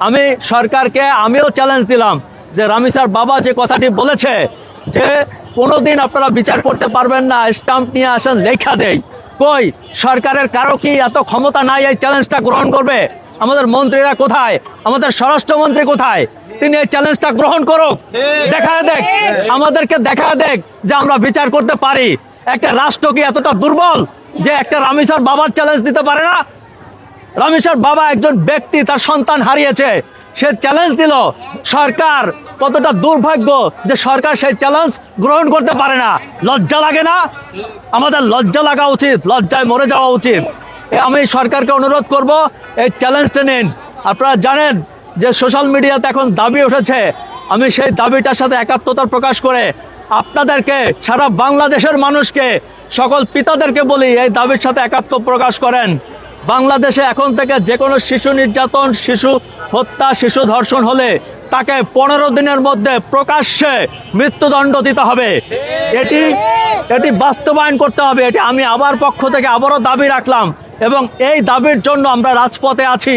আমি সরকারকে আমিও চ্যালেঞ্জ দিলাম যে রামিসার বাবা যে কথাটি বলেছে যে কোনোদিন আপনারা বিচার করতে পারবেন না, স্টাম্প নিয়ে আসেন লেখা দেই, কই সরকারের কারো কি এত ক্ষমতা নাই এই চ্যালেঞ্জটা গ্রহণ করবে? আমাদের মন্ত্রীরা কোথায়? আমাদের স্বরাষ্ট্রমন্ত্রী কোথায়? তিনি এই চ্যালেঞ্জটা গ্রহণ করুক, দেখা দেখ, আমাদেরকে দেখা দেখ যে আমরা বিচার করতে পারি। একটা রাষ্ট্র কি এতটা দুর্বল যে একটা রামিসার বাবার চ্যালেঞ্জ দিতে পারে না? রামিসার বাবা একজন ব্যক্তি, তার সন্তান হারিয়েছে, সে চ্যালেঞ্জ দিল। সরকার কতটা দুর্ভাগ্য যে সরকার সেই চ্যালেঞ্জ গ্রহণ করতে পারে না। লজ্জা লাগে না? আমাদের লজ্জা লাগা উচিত, লজ্জায় মরে যাওয়া উচিত। আমি সরকারকে অনুরোধ করব, এই চ্যালেঞ্জটা নিন। আপনারা জানেন যে সোশ্যাল মিডিয়াতে এখন দাবি উঠেছে, আমি সেই দাবিটার সাথে একাত্মতা প্রকাশ করে আপনাদেরকে, সারা বাংলাদেশের মানুষকে, সকল পিতাদেরকে বলি এই দাবির সাথে একাত্ম প্রকাশ করেন। বাংলাদেশে এখন থেকে যে কোনো শিশু নির্যাতন, শিশু হত্যা, শিশু ধর্ষণ হলে তাকে 15 দিনের মধ্যে প্রকাশ্যে মৃত্যুদণ্ড দিতে হবে। এটি বাস্তবায়ন করতে হবে। এটি আমি আবার পক্ষ থেকে আবারও দাবি রাখলাম এবং এই দাবির জন্য আমরা রাজপথে আছি।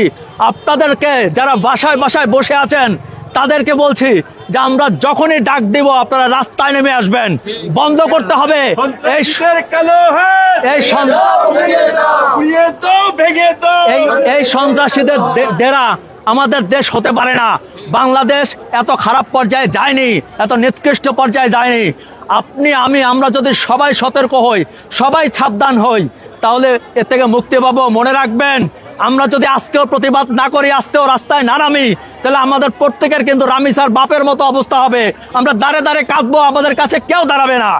আপনাদেরকে যারা বাসায় বাসায় বসে আছেন তাদেরকে বলছি যে আমরা যখনই ডাক দিব আপনারা রাস্তায় নেমে আসবেন। বন্ধ করতে হবে এই সন্ত্রাসীদের ডেরা। আমাদের দেশ হতে পারে না। বাংলাদেশ এত খারাপ পর্যায়ে যায়নি, এত নিকৃষ্ট পর্যায়ে যায়নি। আপনি আমরা যদি সবাই সতর্ক হই, সবাই সাবধান হই, তাহলে এর থেকে মুক্তি পাবো। মনে রাখবেন, আমরা যদি আজকেও প্রতিবাদ না করি, আজকেও রাস্তায় না নামি, তাহলে আমাদের প্রত্যেকের কিন্তু রামিসার বাপের মতো অবস্থা হবে। আমরা দাঁড়ে দাঁড়ে কাঁদবো, আমাদের কাছে কেউ দাঁড়াবে না।